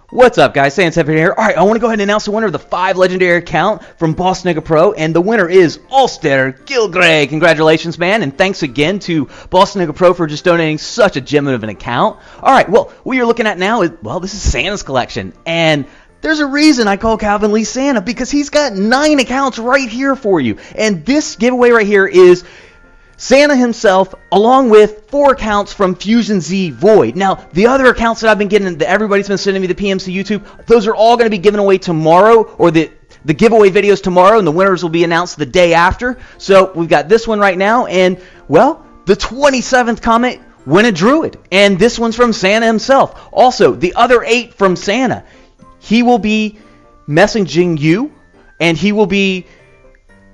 What's up, guys? Saiyan7 here. Alright, I want to go ahead and announce the winner of the 5 legendary account from Boss Nigga Pro, and the winner is Ulster Gilgray. Congratulations, man, and thanks again to Boss Nigga Pro for just donating such a gem of an account. Alright, well, what you're looking at now is, well, this is Santa's collection, and there's a reason I call Calvin Lee Santa, because he's got 9 accounts right here for you, and this giveaway right here is Santa himself, along with 4 accounts from Fusion Z Void. Now, the other accounts that I've been getting, that everybody's been sending me the PMs to YouTube, those are all going to be given away tomorrow, or the giveaway videos tomorrow, and the winners will be announced the day after. So, we've got this one right now, and, well, the 27th comment went a Druid, and this one's from Santa himself. Also, the other 8 from Santa, he will be messaging you, and he will be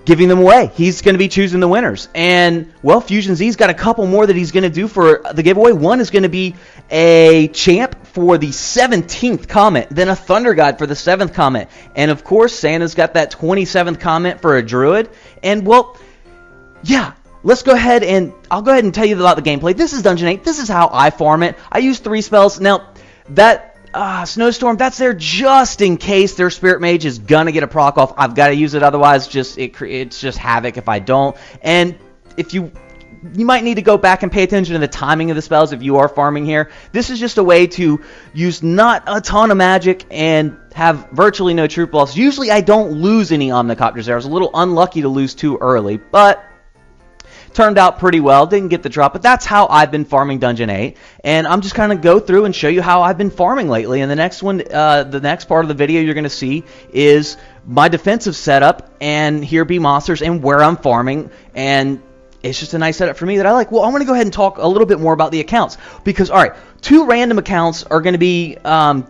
giving them away. He's going to be choosing the winners. And, well, Fusion Z's got a couple more that he's going to do for the giveaway. One is going to be a champ for the 17th comment, then a Thunder God for the 7th comment. And, of course, Santa's got that 27th comment for a Druid. And, well, yeah, let's go ahead and I'll go ahead and tell you about the gameplay. This is Dungeon 8. This is how I farm it. I use 3 spells. Now, that Snowstorm, that's there just in case their Spirit Mage is gonna get a proc off. I've got to use it, otherwise it's just havoc if I don't. And if you might need to go back and pay attention to the timing of the spells if you are farming here. This is just a way to use not a ton of magic and have virtually no troop loss. Usually I don't lose any Omnicopters there. I was a little unlucky to lose too early, but turned out pretty well. Didn't get the drop, but that's how I've been farming Dungeon 8. And I'm just kind of go through and show you how I've been farming lately. And the next one, the next part of the video you're going to see is my defensive setup and here be monsters and where I'm farming. And it's just a nice setup for me that I like. Well, I want to go ahead and talk a little bit more about the accounts. Because, alright, 2 random accounts are going to be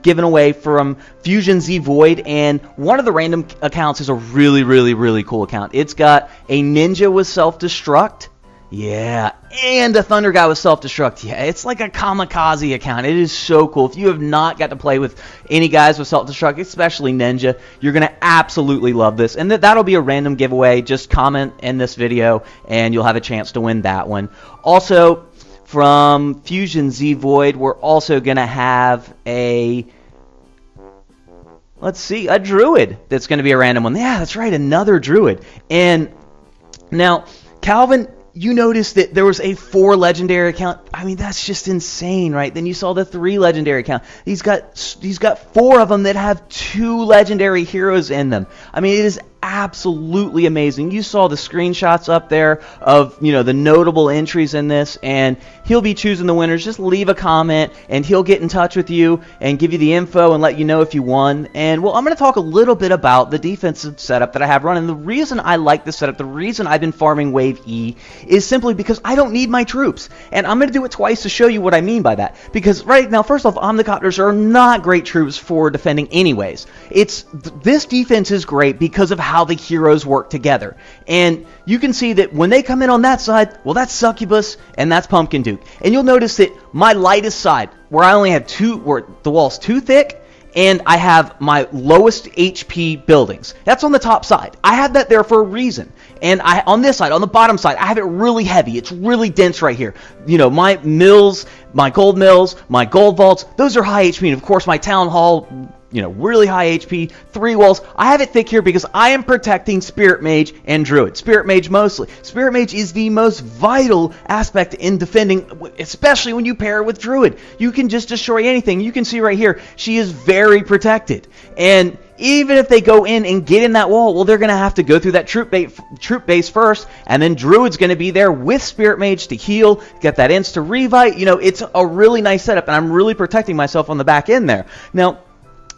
given away from Fusion Z Void. And one of the random accounts is a really, really, really cool account. It's got a ninja with self-destruct. Yeah, and a Thunder Guy with self-destruct. Yeah, it's like a kamikaze account. It is so cool. If you have not got to play with any guys with self-destruct, especially Ninja, you're going to absolutely love this. And that'll be a random giveaway. Just comment in this video, and you'll have a chance to win that one. Also, from Fusion Z Void, we're also going to have a... let's see, a Druid that's going to be a random one. Yeah, that's right, another Druid. And now, Calvin, you noticed that there was a 4 legendary account. I mean, that's just insane, right? Then you saw the 3 legendary account. He's got 4 of them that have 2 legendary heroes in them. I mean, it is absolutely amazing. You saw the screenshots up there of, you know, the notable entries in this, and he'll be choosing the winners. Just leave a comment and he'll get in touch with you and give you the info and let you know if you won. And, well, I'm going to talk a little bit about the defensive setup that I have running. The reason I like this setup, the reason I've been farming Wave E, is simply because I don't need my troops. And I'm going to do it twice to show you what I mean by that. Because right now, first off, Omnicopters are not great troops for defending anyways. This defense is great because of how the heroes work together. And you can see that when they come in on that side, well, that's Succubus and that's Pumpkin Duke. And you'll notice that my lightest side, where I only have 2, where the wall's too thick, and I have my lowest HP buildings. That's on the top side. I have that there for a reason. And on this side, on the bottom side, I have it really heavy. It's really dense right here. You know, my mills, my gold vaults, those are high HP. And of course, my town hall, you know, really high HP, 3 walls. I have it thick here because I am protecting Spirit Mage and Druid. Spirit Mage mostly. Spirit Mage is the most vital aspect in defending, especially when you pair it with Druid. You can just destroy anything. You can see right here, she is very protected. And even if they go in and get in that wall, well, they're going to have to go through that troop base first, and then Druid's going to be there with Spirit Mage to heal, get that insta-revive. You know, it's a really nice setup, and I'm really protecting myself on the back end there. Now,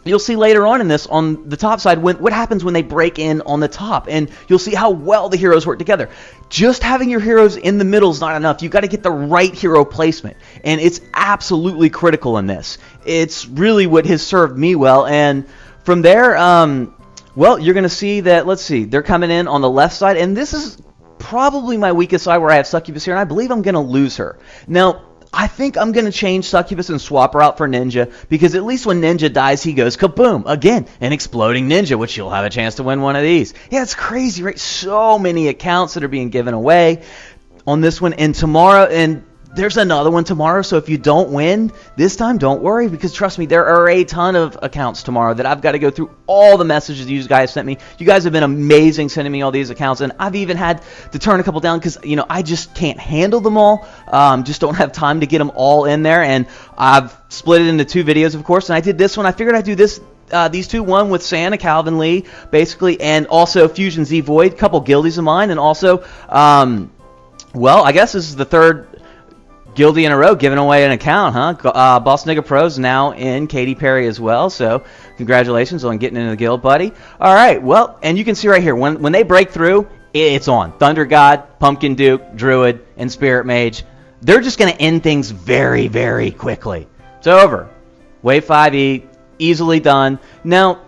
you'll see later on in this, on the top side, what happens when they break in on the top. And you'll see how well the heroes work together. Just having your heroes in the middle is not enough. You've got to get the right hero placement. And it's absolutely critical in this. It's really what has served me well. And from there, well, you're going to see that, let's see, they're coming in on the left side. And this is probably my weakest side where I have Succubus here. And I believe I'm going to lose her. Now, I think I'm going to change Succubus and swap her out for Ninja, because at least when Ninja dies, he goes kaboom. Again, an exploding Ninja, which you'll have a chance to win one of these. Yeah, it's crazy, right? So many accounts that are being given away on this one. And tomorrow, and there's another one tomorrow, so if you don't win this time, don't worry, because trust me, there are a ton of accounts tomorrow that I've got to go through all the messages you guys sent me. You guys have been amazing sending me all these accounts, and I've even had to turn a couple down because, I just can't handle them all. Just don't have time to get them all in there, and I've split it into 2 videos, of course, and I did this one. I figured I'd do this. These 2, one with Santa, Calvin Lee, basically, and also Fusion Z Void, couple guildies of mine, and also, well, I guess this is the 3rd guildie in a row giving away an account, huh? Boss Nigga Pro's now in Katy Perry as well, so congratulations on getting into the guild, buddy. All right, well, and you can see right here, when they break through, it's on. Thunder God, Pumpkin Duke, Druid, and Spirit Mage. They're just going to end things very, very quickly. It's over. Wave 5E, easily done. Now,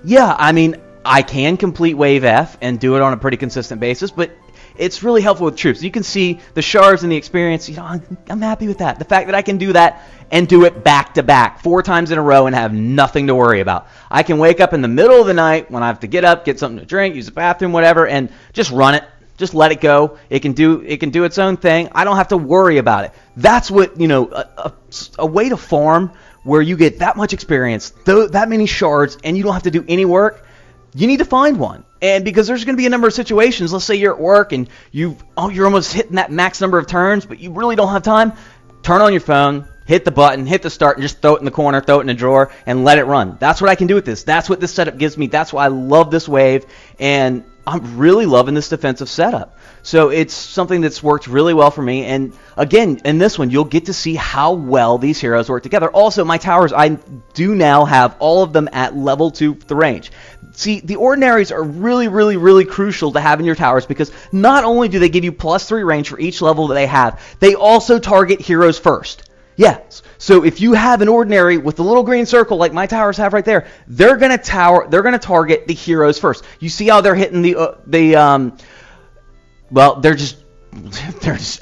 yeah, I mean, I can complete Wave F and do it on a pretty consistent basis, but it's really helpful with troops. You can see the shards and the experience. I'm happy with that. The fact that I can do that and do it back to back 4 times in a row and have nothing to worry about. I can wake up in the middle of the night when I have to get up, get something to drink, use the bathroom, whatever, and just run it. Just let it go. It can do its own thing. I don't have to worry about it. That's what, a way to farm where you get that much experience, that many shards, and you don't have to do any work. You need to find one. And because there's going to be a number of situations, let's say you're at work and you're almost hitting that max number of turns, but you really don't have time, turn on your phone, hit the button, hit the start, and just throw it in the corner, throw it in a drawer, and let it run. That's what I can do with this. That's what this setup gives me. That's why I love this wave, and I'm really loving this defensive setup. So it's something that's worked really well for me. And again, in this one, you'll get to see how well these heroes work together. Also, my towers, I do now have all of them at level 2 the range. See, the ordinaries are really, really, really crucial to have in your towers because not only do they give you +3 range for each level that they have, they also target heroes first. Yes. So if you have an ordinary with the little green circle like my towers have right there, they're going to target the heroes first. You see how they're hitting they're just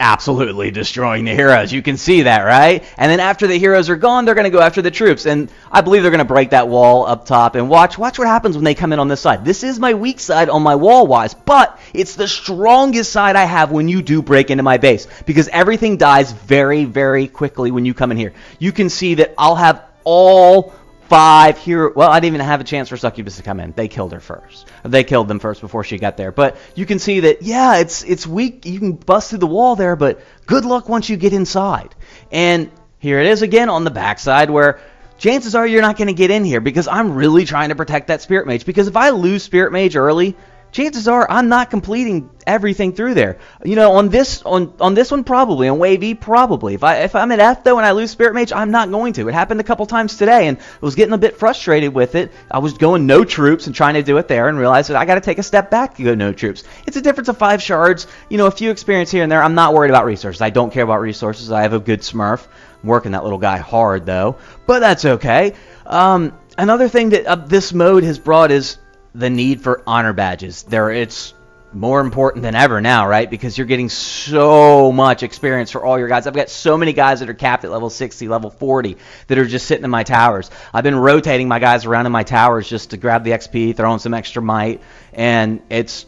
absolutely destroying the heroes. You can see that, right? And then after the heroes are gone, they're going to go after the troops. And I believe they're going to break that wall up top. And watch what happens when they come in on this side. This is my weak side on my wall-wise, but it's the strongest side I have when you do break into my base because everything dies very, very quickly when you come in here. You can see that I'll have all 5 here. Well, I didn't even have a chance for Succubus to come in. They killed her first. They killed them first before she got there. But you can see that, yeah, it's weak. You can bust through the wall there, but good luck once you get inside. And here it is again on the backside where chances are you're not going to get in here because I'm really trying to protect that Spirit Mage. Because if I lose Spirit Mage early, chances are I'm not completing everything through there. On this one probably, on Wave E probably. If I'm at F though and I lose Spirit Mage, I'm not going to. It happened a couple times today and I was getting a bit frustrated with it. I was going no troops and trying to do it there and realized that I got to take a step back to go no troops. It's a difference of 5 shards, a few experience here and there. I'm not worried about resources. I don't care about resources. I have a good Smurf. I'm working that little guy hard though, but that's okay. Another thing that this mode has brought is the need for honor badges. It's more important than ever now, right? Because you're getting so much experience for all your guys. I've got so many guys that are capped at level 60, level 40 that are just sitting in my towers. I've been rotating my guys around in my towers just to grab the XP, throw in some extra might, and it's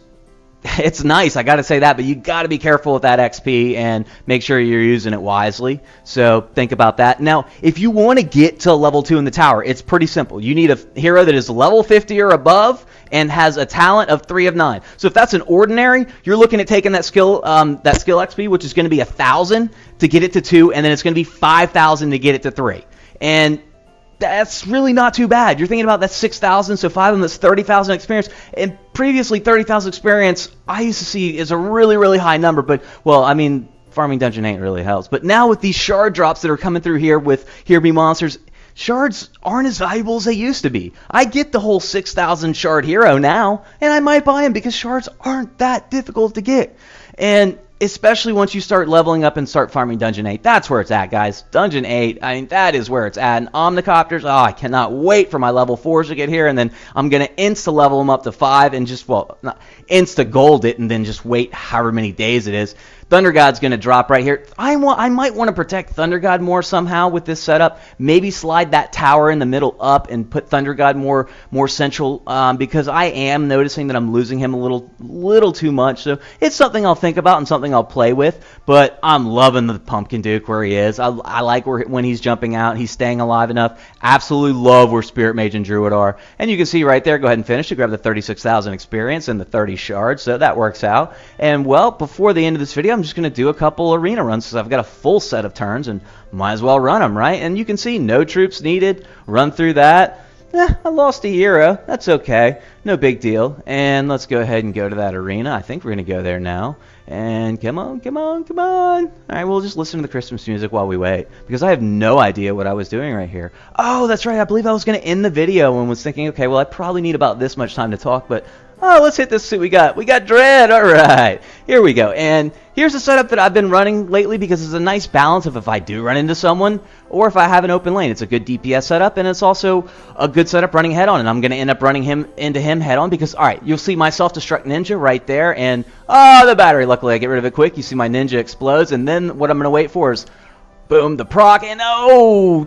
nice, I got to say that, but you got to be careful with that XP and make sure you're using it wisely. So think about that. Now, if you want to get to level 2 in the tower, it's pretty simple. You need a hero that is level 50 or above and has a talent of 3 of 9. So if that's an ordinary, you're looking at taking that skill XP, which is going to be 1,000 to get it to 2, and then it's going to be 5,000 to get it to 3. And that's really not too bad. You're thinking about that 6,000, so 5 of them, that's 30,000 experience. And previously, 30,000 experience, I used to see is a really, really high number. But, well, I mean, farming dungeon ain't really helps. But now with these shard drops that are coming through here with Here Be Monsters, shards aren't as valuable as they used to be. I get the whole 6,000 shard hero now, and I might buy him because shards aren't that difficult to get. And especially once you start leveling up and start farming Dungeon 8. That's where it's at, guys. Dungeon 8, I mean, that is where it's at. And Omnicopters, I cannot wait for my level 4s to get here. And then I'm going to insta-level them up to 5 and just, well, not insta-gold it and then just wait however many days it is Thunder God's going to drop right here. I might want to protect Thunder God more somehow with this setup. Maybe slide that tower in the middle up and put Thunder God more central, because I am noticing that I'm losing him a little too much. So it's something I'll think about and something I'll play with. But I'm loving the Pumpkin Duke where he is. I like when he's jumping out. He's staying alive enough. Absolutely love where Spirit Mage and Druid are. And you can see right there, go ahead and finish it. Grab the 36,000 experience and the 30 shards. So that works out. And well, before the end of this video, I'm just going to do a couple arena runs because I've got a full set of turns and might as well run them, right? And you can see no troops needed. Run through that. I lost a hero. That's okay. No big deal. And let's go ahead and go to that arena. I think we're going to go there now. And come on. All right, we'll just listen to the Christmas music while we wait because I have no idea what I was doing right here. Oh, that's right. I believe I was going to end the video and was thinking, okay, well, I probably need about this much time to talk, but let's hit this. See what we got. We got Dread. All right, here we go. And here's a setup that I've been running lately because it's a nice balance of if I do run into someone or if I have an open lane. It's a good DPS setup, and it's also a good setup running head on. And I'm going to end up running into him head on because, all right, you'll see my self-destruct ninja right there. And, the battery. Luckily, I get rid of it quick. You see my ninja explodes. And then what I'm going to wait for is, boom, the proc. And,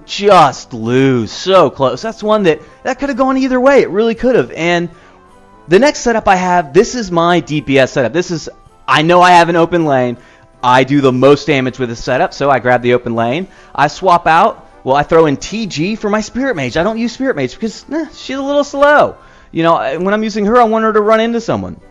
just lose. So close. That's one that could have gone either way. It really could have. And the next setup I have, this is my DPS setup. I know I have an open lane. I do the most damage with this setup, so I grab the open lane. I swap out. Well, I throw in TG for my Spirit Mage. I don't use Spirit Mage because she's a little slow. When I'm using her, I want her to run into someone.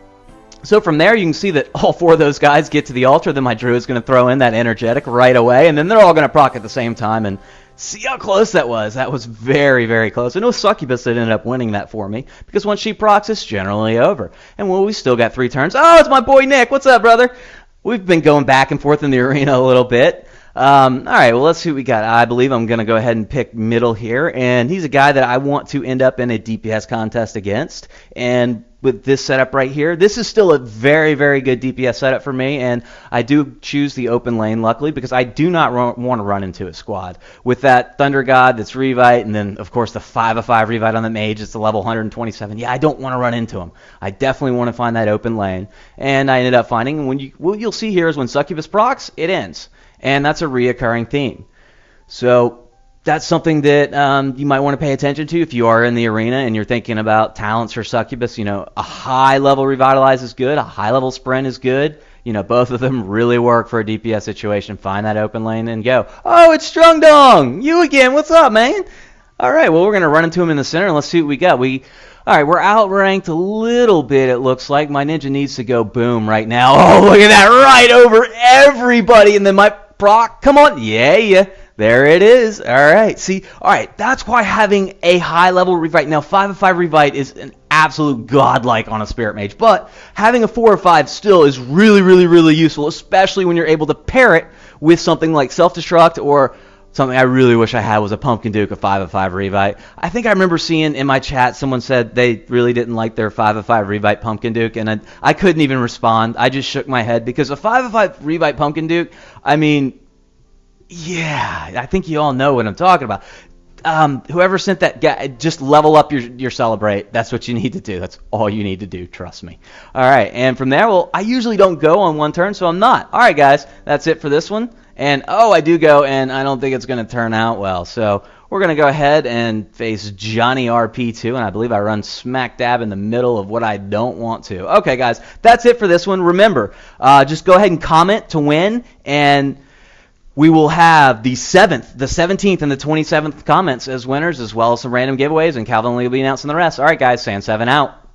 So from there, you can see that all four of those guys get to the altar. Then my Druid's going to throw in that Energetic right away, and then they're all going to proc at the same time. And see how close that was. That was very, very close. And it was Succubus that ended up winning that for me because once she procs, it's generally over. And well, we still got 3 turns. Oh, it's my boy Nick. What's up, brother? We've been going back and forth in the arena a little bit. All right, well, let's see what we got. I believe I'm going to go ahead and pick middle here. And he's a guy that I want to end up in a DPS contest against. And with this setup right here, this is still a very, very good DPS setup for me. And I do choose the open lane, luckily, because I do not want to run into a squad. With that Thunder God that's Revite, and then, of course, the 5/5 Revite on the Mage, it's the level 127. Yeah, I don't want to run into him. I definitely want to find that open lane. And I ended up finding, what you'll see here is when Succubus procs, it ends. And that's a reoccurring theme. So that's something that you might want to pay attention to if you are in the arena and you're thinking about talents for Succubus. A high-level Revitalize is good. A high-level Sprint is good. Both of them really work for a DPS situation. Find that open lane and go. Oh, it's Strung Dong! You again. What's up, man? All right, well, we're going to run into him in the center, and let's see what we got. All right, we're outranked a little bit, it looks like. My ninja needs to go boom right now. Oh, look at that, right over everybody. And then my proc, come on. Yeah. There it is. All right. See, all right, that's why having a high-level Revite. Now, 5/5 Revite is an absolute godlike on a Spirit Mage, but having a 4 or 5 still is really, really, really useful, especially when you're able to pair it with something like Self-Destruct or something I really wish I had was a Pumpkin Duke, a 5/5 Revite. I think I remember seeing in my chat someone said they really didn't like their 5/5 Revite Pumpkin Duke, and I couldn't even respond. I just shook my head because a 5/5 Revite Pumpkin Duke, yeah, I think you all know what I'm talking about. Whoever sent that guy, just level up your Celebrate. That's what you need to do. That's all you need to do. Trust me. All right, and from there, well, I usually don't go on one turn, so I'm not. All right, guys, that's it for this one. And, I do go, and I don't think it's going to turn out well. So we're going to go ahead and face Johnny RP2, and I believe I run smack dab in the middle of what I don't want to. Okay, guys, that's it for this one. Remember, just go ahead and comment to win, and we will have the 7th, the 17th, and the 27th comments as winners, as well as some random giveaways, and Calvin Lee will be announcing the rest. All right, guys, San7 out.